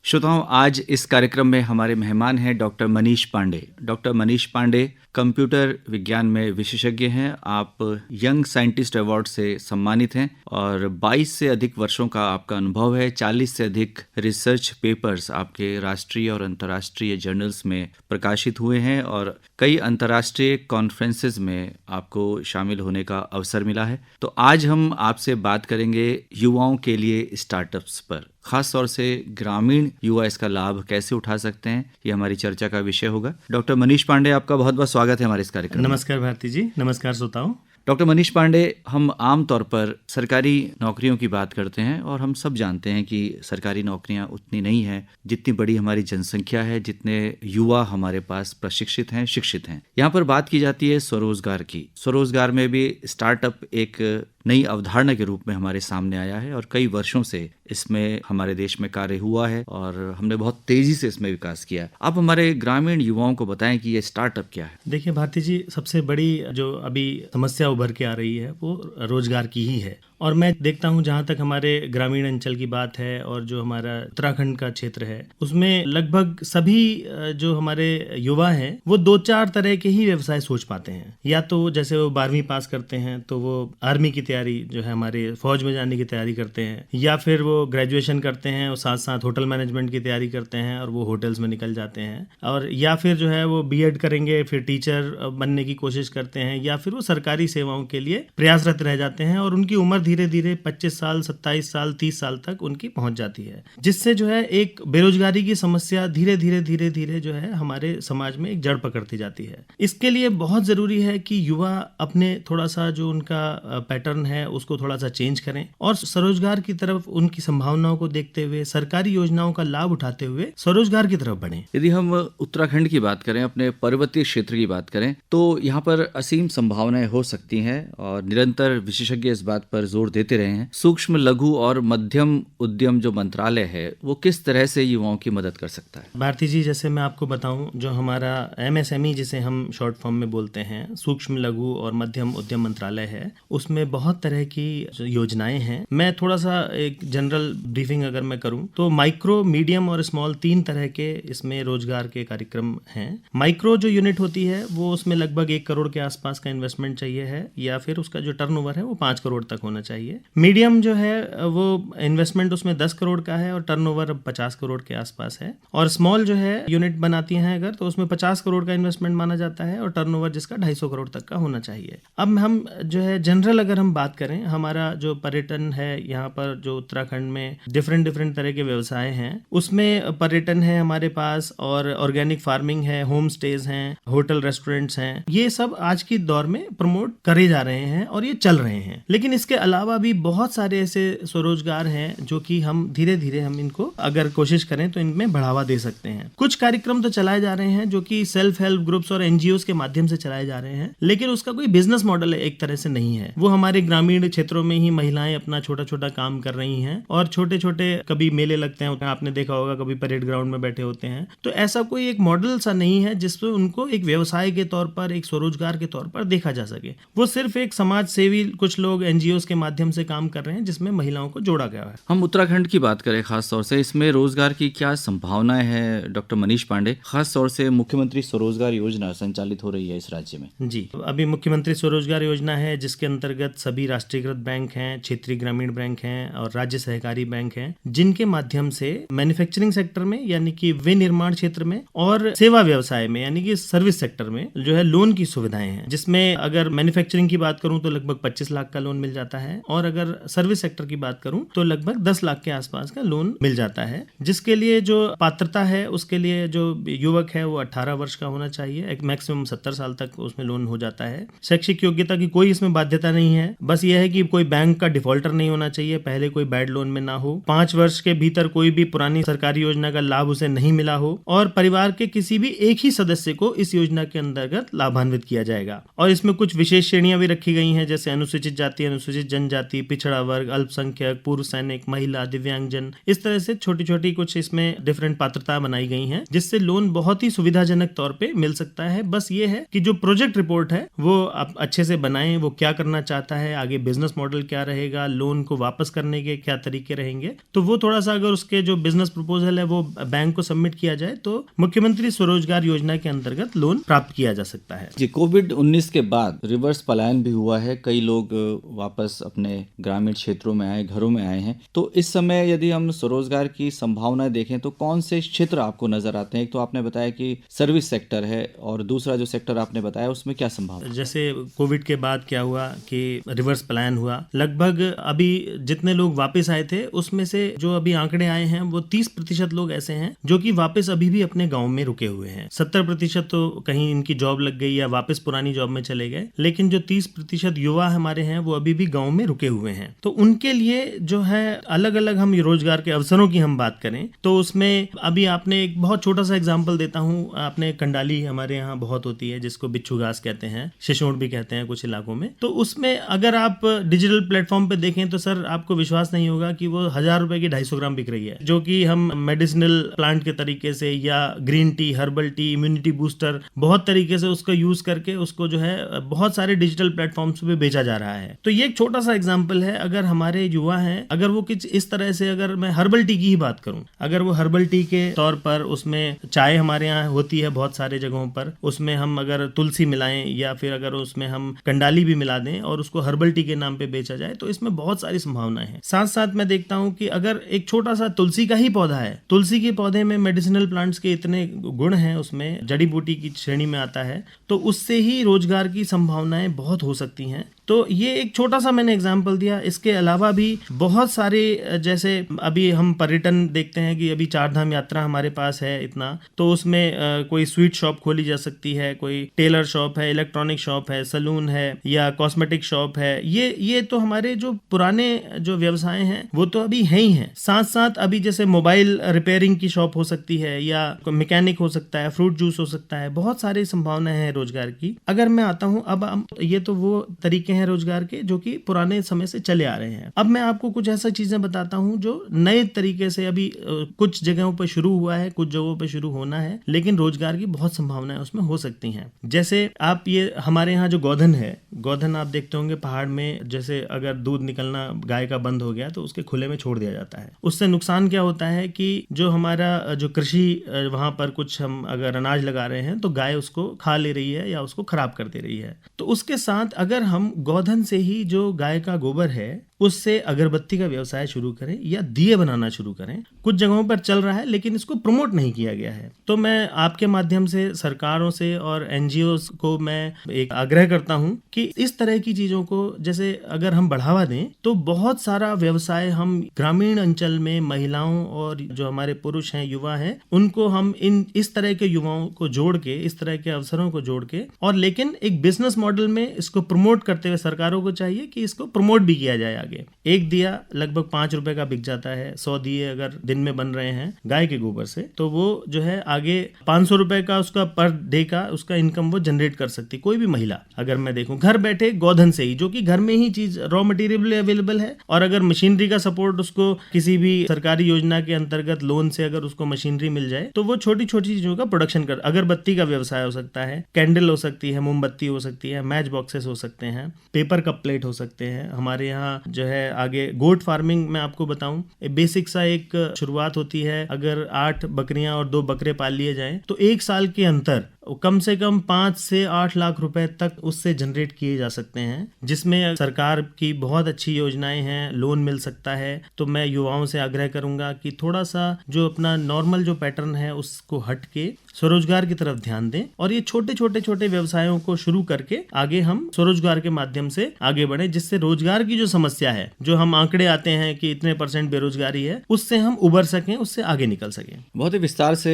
श्रोताओं, आज इस कार्यक्रम में हमारे मेहमान हैं doctor Manish Pandey. Doctor Manish Pandey computer विज्ञान में विशेषज्ञ हैं। आप यंग साइंटिस्ट अवार्ड से सम्मानित हैं और 22 से अधिक वर्षों का आपका अनुभव है। 40 से अधिक रिसर्च पेपर्स आपके राष्ट्रीय और अंतर्राष्ट्रीय जर्नल्स में प्रकाशित हुए हैं और कई अंतर्राष्ट्रीय कॉन्फ्रेंसेस में आपको शामिल होने का अवसर मिला है। तो आज हम आपसे बात करेंगे युवाओं के लिए स्टार्टअप्स पर, खास तौर से ग्रामीण युवा इसका लाभ कैसे उठा सकते हैं, ये हमारी चर्चा का विषय होगा। डॉक्टर मनीष पांडे, आपका बहुत बहुत स्वागत है हमारे इस कार्यक्रम में। नमस्कार भारती जी, नमस्कार श्रोताओं। डॉक्टर मनीष पांडे, हम आम तौर पर सरकारी नौकरियों की बात करते हैं और हम सब जानते हैं कि सरकारी नौकरियां उतनी नहीं हैं जितनी बड़ी हमारी जनसंख्या है, जितने युवा हमारे पास प्रशिक्षित हैं, शिक्षित हैं। यहाँ पर बात की जाती है स्वरोजगार की। स्वरोजगार में भी स्टार्टअप एक नई अवधारणा के रूप में हमारे सामने आया है और कई वर्षों से इसमें हमारे देश में कार्य हुआ है और हमने बहुत तेजी से इसमें विकास किया है। आप हमारे ग्रामीण युवाओं को बताएं कि ये स्टार्टअप क्या है। देखिए भारती जी, सबसे बड़ी जो अभी समस्या उभर के आ रही है वो रोजगार की ही है। और मैं देखता हूँ जहाँ तक हमारे ग्रामीण अंचल की बात है और जो हमारा उत्तराखंड का क्षेत्र है, उसमें लगभग सभी जो हमारे युवा हैं वो 2-4 तरह के ही व्यवसाय सोच पाते हैं। या तो जैसे वो 12वीं पास करते हैं तो वो आर्मी की तैयारी, जो है हमारे फौज में जाने की तैयारी करते हैं, या फिर वो ग्रेजुएशन करते हैं और साथ साथ होटल मैनेजमेंट की तैयारी करते हैं और वो होटल्स में निकल जाते हैं। और या फिर जो है वो बीएड करेंगे, फिर टीचर बनने की कोशिश करते हैं, या फिर वो सरकारी सेवाओं के लिए प्रयासरत रह जाते हैं और उनकी उम्र धीरे धीरे 25 साल, 27 साल, 30 साल तक उनकी पहुंच जाती है, जिससे जो है एक बेरोजगारी की समस्या धीरे धीरे जो है हमारे समाज में एक जड़ पकड़ती जाती है। इसके लिए बहुत जरूरी है कि युवा अपने थोड़ा सा जो उनका पैटर्न है उसको थोड़ा सा चेंज करें और स्वरोजगार की तरफ उनकी संभावनाओं को देखते हुए, सरकारी योजनाओं का लाभ उठाते हुए स्वरोजगार की तरफ बढ़ें। यदि हम उत्तराखंड की बात करें, अपने पर्वतीय क्षेत्र की बात करें, तो यहाँ पर असीम संभावनाएं हो सकती हैं और निरंतर विशेषज्ञ इस बात पर जोर देते रहे हैं। सूक्ष्म, लघु और मध्यम उद्यम जो मंत्रालय है वो किस तरह से युवाओं की मदद कर सकता है? भारती जी, जैसे मैं आपको बताऊं, जो हमारा MSME जिसे हम शॉर्ट फॉर्म में बोलते हैं, सूक्ष्म, लघु और मध्यम उद्यम मंत्रालय है, उसमें बहुत तरह की योजनाएं हैं। मैं थोड़ा सा एक जनरल ब्रीफिंग अगर मैं करूं तो माइक्रो, मीडियम और स्मॉल 3 तरह के इसमें रोजगार के कार्यक्रम हैं। माइक्रो जो यूनिट होती है वो उसमें लगभग 1 करोड़ के आसपास का इन्वेस्टमेंट चाहिए है, या फिर उसका जो टर्नओवर है वो 5 करोड़ तक होना चाहिए। मीडियम जो है वो इन्वेस्टमेंट उसमें 10 करोड़ का है और टर्नओवर 50 करोड़ के आसपास है। और स्मॉल जो है यूनिट बनाती हैं अगर, तो उसमें 50 करोड़ का इन्वेस्टमेंट माना जाता है और टर्नओवर जिसका 250 करोड़ तक का होना चाहिए। अब हम जो है जनरल अगर हम बात करें, हमारा जो पर्यटन है, यहाँ पर जो उत्तराखंड में डिफरेंट तरह के व्यवसाय हैं, उसमें पर्यटन है हमारे पास, और ऑर्गेनिक फार्मिंग है, होम स्टेज हैं, होटल रेस्टोरेंट्स हैं। ये सब आज की दौर में प्रमोट करे जा रहे हैं और ये चल रहे हैं। लेकिन इसके अलावा भी बहुत सारे ऐसे स्वरोजगार हैं जो कि हम धीरे धीरे हम इनको अगर कोशिश करें तो इनमें बढ़ावा दे सकते हैं। कुछ कार्यक्रम तो चलाए जा रहे हैं जो कि सेल्फ हेल्प ग्रुप्स और NGOs के माध्यम से चलाए जा रहे हैं, लेकिन उसका कोई बिजनेस मॉडल एक तरह से नहीं है। वो हमारे ग्रामीण क्षेत्रों में ही महिलाएं अपना छोटा छोटा काम कर रही हैं और छोटे छोटे कभी मेले लगते हैं, आपने देखा होगा, कभी परेड ग्राउंड में बैठे होते हैं। तो ऐसा कोई एक मॉडल सा नहीं है जिसपे उनको एक व्यवसाय के तौर पर, एक स्वरोजगार के तौर पर देखा जा सके। वो सिर्फ एक समाज सेवी कुछ लोग NGOs के माध्यम से काम कर रहे हैं जिसमें महिलाओं को जोड़ा गया है। हम उत्तराखंड की बात करें खास तौर से, इसमें रोजगार की क्या संभावनाएं हैं डॉक्टर मनीष पांडे? खास तौर से मुख्यमंत्री स्वरोजगार योजना संचालित हो रही है इस राज्य में। जी, अभी मुख्यमंत्री स्वरोजगार योजना है जिसके अंतर्गत सभी राष्ट्रीयकृत बैंक हैं, क्षेत्रीय ग्रामीण बैंक हैं और राज्य सहकारी बैंक हैं, जिनके माध्यम से मैन्युफैक्चरिंग सेक्टर में, यानी कि विनिर्माण क्षेत्र में, और सेवा व्यवसाय में, यानी कि सर्विस सेक्टर में जो है लोन की सुविधाएं हैं। जिसमें अगर मैन्युफैक्चरिंग की बात करूं तो लगभग 25 लाख का लोन मिल जाता है, और अगर सर्विस सेक्टर की बात करूं तो लगभग 10 लाख के आसपास का लोन मिल जाता है। जिसके लिए जो पात्रता है, उसके लिए जो युवक है वो 18 वर्ष का होना चाहिए, एक मैक्सिमम 70 साल तक उसमें लोन हो जाता है। शैक्षिक योग्यता की कोई इसमें बाध्यता नहीं है, बस यह है कि कोई बैंक का डिफॉल्टर नहीं होना चाहिए, पहले कोई बैड लोन में ना हो, 5 वर्ष के भीतर कोई भी पुरानी सरकारी योजना का लाभ उसे नहीं मिला हो, और परिवार के किसी भी एक ही सदस्य को इस योजना के अंतर्गत लाभान्वित किया जाएगा। और इसमें कुछ विशेष श्रेणियां भी रखी गई हैं, जैसे अनुसूचित जाति, अनुसूचित जनजाति जनजाति, पिछड़ा वर्ग, अल्पसंख्यक, पूर्व सैनिक, महिला, दिव्यांगजन, इस तरह से छोटी छोटी कुछ इसमें डिफरेंट पात्रता बनाई गई हैं, जिससे लोन बहुत ही सुविधाजनक तौर पे मिल सकता है। बस ये है कि जो प्रोजेक्ट रिपोर्ट है वो आप अच्छे से बनाएं, वो क्या करना चाहता है, आगे बिजनेस मॉडल क्या रहेगा, लोन को वापस करने के क्या तरीके रहेंगे, तो वो थोड़ा सा अगर उसके जो बिजनेस प्रपोजल है वो बैंक को सबमिट किया जाए तो मुख्यमंत्री स्वरोजगार योजना के अंतर्गत लोन प्राप्त किया जा सकता है। जी, कोविड-19 के बाद रिवर्स पलायन भी हुआ है, कई लोग वापस अपने ग्रामीण क्षेत्रों में आए, घरों में आए हैं। तो इस समय यदि हम स्वरोजगार की संभावनाएं देखें तो कौन से क्षेत्र आपको नजर आते हैं? एक तो आपने बताया कि सर्विस सेक्टर है और दूसरा जो सेक्टर आपने बताया उसमें क्या संभावना? जैसे कोविड के बाद क्या हुआ कि रिवर्स पलायन हुआ, लगभग अभी जितने लोग वापस आए थे उसमें से जो अभी आंकड़े आए हैं वो 30% लोग ऐसे हैं जो कि वापस अभी भी अपने गांव में रुके हुए हैं। 70% तो कहीं इनकी जॉब लग गई या वापस पुरानी जॉब में चले गए, लेकिन जो 30% युवा हमारे हैं वो अभी भी गांव में रुके हुए हैं। तो उनके लिए जो है अलग अलग हम रोजगार के अवसरों की हम बात करें तो उसमें अभी आपने एक बहुत छोटा सा एग्जाम्पल देता हूँ, आपने कंडाली हमारे यहाँ बहुत होती है जिसको बिच्छू घास कहते हैं, शिशोड़ भी कहते हैं कुछ इलाकों में। तो उसमें अगर आप डिजिटल प्लेटफॉर्म पे देखें तो सर आपको विश्वास नहीं होगा कि वो 1000 रुपए की 250 ग्राम बिक रही है, जो कि हम मेडिसिनल प्लांट के तरीके से या green tea, herbal tea, immunity booster, बहुत तरीके से उसको यूज करके उसको जो है बहुत सारे डिजिटल प्लेटफॉर्म्स पे बेचा जा रहा है। तो ये एक छोटा सा एग्जाम्पल है। अगर हमारे युवा हैं, अगर वो कुछ इस तरह से, अगर मैं हर्बल टी की ही बात करूं, अगर वो हर्बल टी के तौर पर उसमें चाय हमारे यहाँ होती है बहुत सारे जगहों पर, उसमें हम अगर तुलसी मिलाएं या फिर अगर उसमें हम कंडाली भी मिला दें और उसको हर्बल टी के नाम पे बेचा जाए तो इसमें बहुत सारी संभावनाएं हैं। साथ साथ मैं देखता हूं कि अगर एक छोटा सा तुलसी का ही पौधा है, तुलसी के पौधे में मेडिसिनल प्लांट्स के इतने गुण हैं, उसमें जड़ी बूटी की श्रेणी में आता है, तो उससे ही रोजगार की संभावनाएं बहुत हो सकती हैं। तो ये एक छोटा सा मैंने एग्जाम्पल दिया। इसके अलावा भी बहुत सारे, जैसे अभी हम पर्यटन देखते हैं कि अभी 4 धाम यात्रा हमारे पास है इतना, तो उसमें कोई स्वीट शॉप खोली जा सकती है, कोई टेलर शॉप है, इलेक्ट्रॉनिक शॉप है, सलून है या कॉस्मेटिक शॉप है। ये तो हमारे जो पुराने जो व्यवसाय हैं वो तो अभी है ही हैं। साथ साथ अभी जैसे मोबाइल रिपेयरिंग की शॉप हो सकती है या मैकेनिक हो सकता है, फ्रूट जूस हो सकता है, बहुत सारी संभावनाएं हैं रोजगार की। अगर मैं आता हूँ अब ये तो वो तरीके हैं रोजगार के जो कि पुराने समय से चले आ रहे हैं। अब मैं आपको कुछ ऐसा चीजें बताता हूं जो नए तरीके से अभी कुछ जगहों पर शुरू हुआ है, कुछ जगहों पर शुरू होना है, लेकिन रोजगार की बहुत संभावनाएं उसमें हो सकती हैं। जैसे आप ये हमारे यहाँ जो गोधन है, गोधन आप देखते होंगे पहाड़ में, जैसे अगर दूध निकलना गाय का बंद हो गया तो उसके खुले में छोड़ दिया जाता है। उससे नुकसान क्या होता है कि जो हमारा जो कृषि वहां पर कुछ हम अगर अनाज लगा रहे हैं तो गाय उसको खा ले रही है या उसको खराब कर दे रही है। तो उसके साथ अगर हम गोधन से ही जो गाय का गोबर है उससे अगरबत्ती का व्यवसाय शुरू करें या दिए बनाना शुरू करें, कुछ जगहों पर चल रहा है लेकिन इसको प्रमोट नहीं किया गया है। तो मैं आपके माध्यम से सरकारों से और एनजीओज को मैं एक आग्रह करता हूं कि इस तरह की चीजों को जैसे अगर हम बढ़ावा दें तो बहुत सारा व्यवसाय हम ग्रामीण अंचल में महिलाओं और जो हमारे पुरुष हैं, युवा हैं, उनको हम इस तरह के युवाओं को जोड़ के, इस तरह के अवसरों को जोड़ के, और लेकिन एक बिजनेस मॉडल में इसको प्रमोट करते हुए सरकारों को चाहिए कि इसको प्रमोट भी किया जाए। एक दिया लगभग 5 रुपए का बिक जाता है। 100 दिए अगर दिन में बन रहे हैं गाय के गोबर से, तो वो जो है आगे 500 रुपए का उसका पर डे का उसका इनकम वो जनरेट कर सकती, कोई भी महिला। अगर मैं देखूं घर बैठे गोधन से ही, जो कि घर में ही चीज रॉ मटेरियल अवेलेबल है, और अगर मशीनरी का सपोर्ट उसको किसी भी सरकारी योजना के अंतर्गत लोन से अगर उसको मशीनरी मिल जाए तो वो छोटी छोटी चीजों का प्रोडक्शन कर, अगरबत्ती का व्यवसाय हो सकता है, कैंडल हो सकती है, मोमबत्ती हो सकती है, मैच बॉक्सेस हो सकते हैं, पेपर कप प्लेट हो सकते हैं। हमारे यहाँ जो है आगे गोट फार्मिंग में आपको बताऊं, बेसिक सा एक शुरुआत होती है। अगर 8 बकरियां और 2 बकरे पाल लिए जाएं तो 1 साल के अंतर कम से कम 5 से 8 लाख रुपए तक उससे जनरेट किए जा सकते हैं, जिसमें सरकार की बहुत अच्छी योजनाएं हैं, लोन मिल सकता है। तो मैं युवाओं से आग्रह करूंगा कि थोड़ा सा जो अपना नॉर्मल जो पैटर्न है उसको हट के स्वरोजगार की तरफ ध्यान दें और ये छोटे छोटे व्यवसायों को शुरू करके आगे हम स्वरोजगार के माध्यम से आगे बढ़े, जिससे रोजगार की जो समस्या है, जो हम आंकड़े आते हैं कि इतने % बेरोजगारी है, उससे हम उबर सकें, उससे आगे निकल सकें। बहुत ही विस्तार से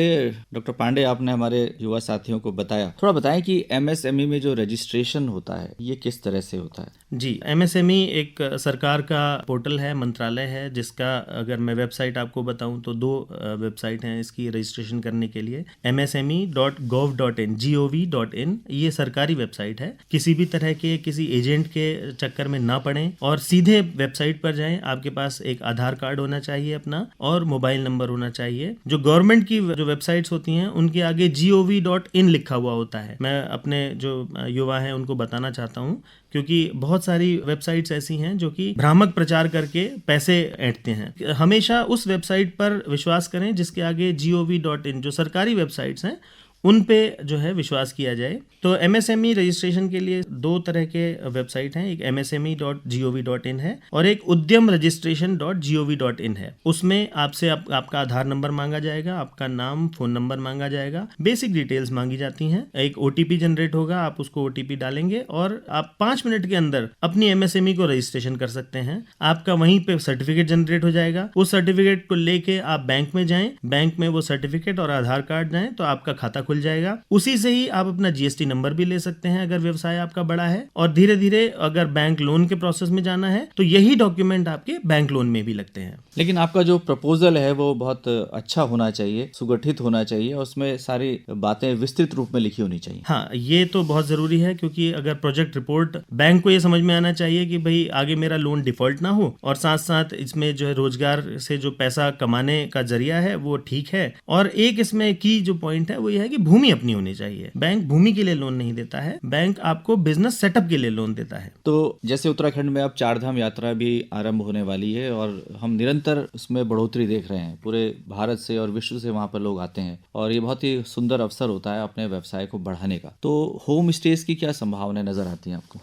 डॉक्टर पांडे आपने हमारे युवा साथियों को बताया, थोड़ा बताएं कि MSME में जो रजिस्ट्रेशन होता है ये किस तरह से होता है? जी, MSME एक सरकार का पोर्टल है, मंत्रालय है, जिसका अगर मैं वेबसाइट आपको बताऊं तो 2 वेबसाइट हैं इसकी रजिस्ट्रेशन करने के लिए। msme.gov.in gov.in ये सरकारी वेबसाइट है। किसी भी तरह के किसी एजेंट के चक्कर में ना पड़ें और सीधे वेबसाइट पर जाएं। आपके पास एक आधार कार्ड होना चाहिए अपना और मोबाइल नंबर होना चाहिए। जो गवर्नमेंट की जो वेबसाइट्स होती हैं उनके आगे gov.in लिखा हुआ होता है। मैं अपने जो युवा हैं उनको बताना चाहता हूँ, क्योंकि बहुत सारी वेबसाइट्स ऐसी हैं जो कि भ्रामक प्रचार करके पैसे ऐंठते हैं। हमेशा उस वेबसाइट पर विश्वास करें जिसके आगे gov.in जो सरकारी वेबसाइट्स हैं उन पे जो है विश्वास किया जाए। तो MSME रजिस्ट्रेशन के लिए 2 तरह के वेबसाइट हैं, एक msme.gov.in है और एक उद्यम registration.gov.in है। उसमें आपसे आपका आधार नंबर मांगा जाएगा, आपका नाम, फोन नंबर मांगा जाएगा, बेसिक डिटेल्स मांगी जाती हैं। एक OTP जनरेट होगा, आप उसको OTP डालेंगे और आप 5 मिनट के अंदर अपनी MSME को रजिस्ट्रेशन कर सकते हैं। आपका वहीं पे सर्टिफिकेट जनरेट हो जाएगा। उस सर्टिफिकेट को लेके आप बैंक में जाएं, बैंक में वो सर्टिफिकेट और आधार कार्ड जाएं तो आपका खाता खुल जाएगा। उसी से ही आप अपना GST नंबर भी ले सकते हैं अगर व्यवसाय आपका बड़ा है। और धीरे धीरे अगर बैंक लोन के प्रोसेस में जाना है तो यही डॉक्यूमेंट आपके बैंक लोन में भी लगते हैं। लेकिन आपका जो प्रपोजल है वो बहुत अच्छा होना चाहिए, सुगठित होना चाहिए, उसमें सारी बातें विस्तृत रूप में लिखी होनी चाहिए। हाँ, ये तो बहुत जरूरी है, क्योंकि अगर प्रोजेक्ट रिपोर्ट बैंक को ये समझ में आना चाहिए कि भाई आगे मेरा लोन डिफॉल्ट ना हो और साथ साथ इसमें जो है रोजगार से जो पैसा कमाने का जरिया है वो ठीक है। और एक इसमें की जो पॉइंट है वो ये है कि भूमि अपनी होनी चाहिए। बैंक भूमि के लिए लोन नहीं देता है, बैंक आपको बिजनेस सेटअप के लिए लोन देता है। तो जैसे उत्तराखंड में अब 4 धाम यात्रा भी आरंभ होने वाली है और हम निरंतर उसमें बढ़ोतरी देख रहे हैं। पूरे भारत से और विश्व से वहाँ पर लोग आते हैं और ये बहुत ही सुंदर अवसर होता है अपने व्यवसाय को बढ़ाने का। तो होम स्टेज की क्या संभावनाएं नजर आती हैं आपको?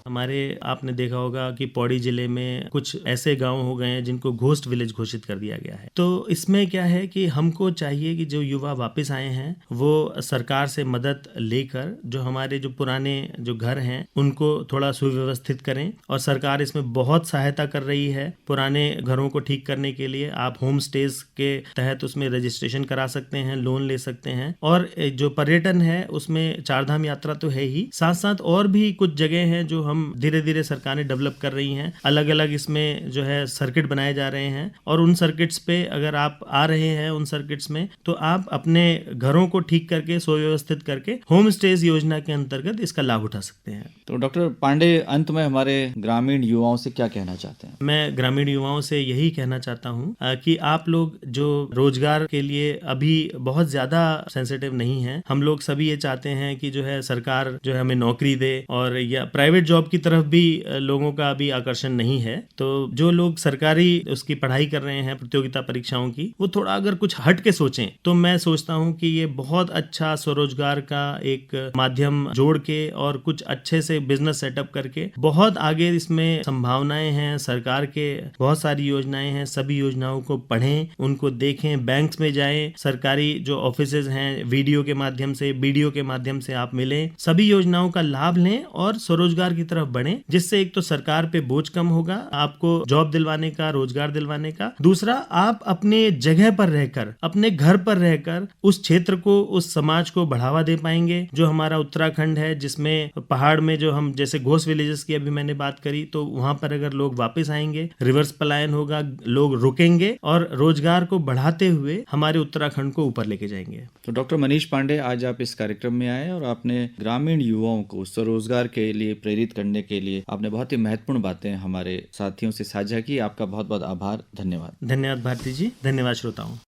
आपने देखा होगा कि पौड़ी जिले में कुछ ऐसे गाँव हो गए हैं जिनको घोस्ट विलेज घोषित कर दिया गया है। तो इसमें क्या है कि हमको चाहिए कि जो युवा वापस आए हैं वो सरकार से मदद लेकर जो हमारे जो पुराने जो घर हैं उनको थोड़ा सुव्यवस्थित करें। और सरकार इसमें बहुत सहायता कर रही है। पुराने घरों को ठीक करने के लिए आप होम स्टेज के तहत उसमें रजिस्ट्रेशन करा सकते हैं, लोन ले सकते हैं। और जो पर्यटन है उसमें 4 धाम यात्रा तो है ही, साथ साथ और भी कुछ जगह हैं जो हम धीरे धीरे सरकारें डेवलप कर रही हैं। अलग अलग इसमें जो है सर्किट बनाए जा रहे हैं और उन सर्किट्स पे अगर आप आ रहे हैं उन सर्किट्स में तो आप अपने घरों को ठीक करके सुव्यवस्थित करके होम स्टेज योजना के अंतर्गत इसका लाभ उठा सकते हैं। तो डॉक्टर पांडे, अंत में हमारे ग्रामीण युवाओं से क्या कहना चाहते हैं? मैं ग्रामीण युवाओं से यही कहना चाहता हूँ कि आप लोग जो रोजगार के लिए अभी बहुत ज्यादा सेंसिटिव नहीं है। हम लोग सभी ये चाहते हैं कि जो है सरकार जो है हमें नौकरी दे, और या प्राइवेट जॉब की तरफ भी लोगों का अभी आकर्षण नहीं है। तो जो लोग सरकारी उसकी पढ़ाई कर रहे हैं प्रतियोगिता परीक्षाओं की, वो थोड़ा अगर कुछ हट के सोचें तो मैं सोचता हूँ कि ये बहुत अच्छा स्वरोजगार का एक माध्यम जोड़ के और कुछ अच्छे से बिजनेस सेटअप करके बहुत आगे इसमें संभावनाएं हैं। सरकार के बहुत सारी योजनाएं हैं, सभी योजनाओं को पढ़ें, उनको देखें, बैंक्स में जाएं, सरकारी जो ऑफिसेज हैं वीडियो के माध्यम से, BDO के माध्यम से आप मिलें, सभी योजनाओं का लाभ लें और स्वरोजगार की तरफ बढ़ें। जिससे एक तो सरकार पे बोझ कम होगा आपको जॉब दिलवाने का, रोजगार दिलवाने का। दूसरा, आप अपने जगह पर रहकर, अपने घर पर रहकर उस क्षेत्र को, उस समाज को बढ़ावा दे पाएंगे। जो हमारा उत्तराखंड है जिसमें पहाड़ में जो हम जैसे घोस्ट विलेजेस की अभी मैंने बात करी, तो वहां पर अगर लोग वापस आएंगे, रिवर्स पलायन होगा, लोग रुकेंगे और रोजगार को बढ़ाते हुए हमारे उत्तराखंड को ऊपर लेके जाएंगे। तो डॉक्टर मनीष पांडे, आज आप इस कार्यक्रम में आए और आपने ग्रामीण युवाओं को स्वरोजगार के लिए प्रेरित करने के लिए आपने बहुत ही महत्वपूर्ण बातें हमारे साथियों से साझा की। आपका बहुत बहुत आभार, धन्यवाद। धन्यवाद भारती जी, धन्यवाद श्रोताओं।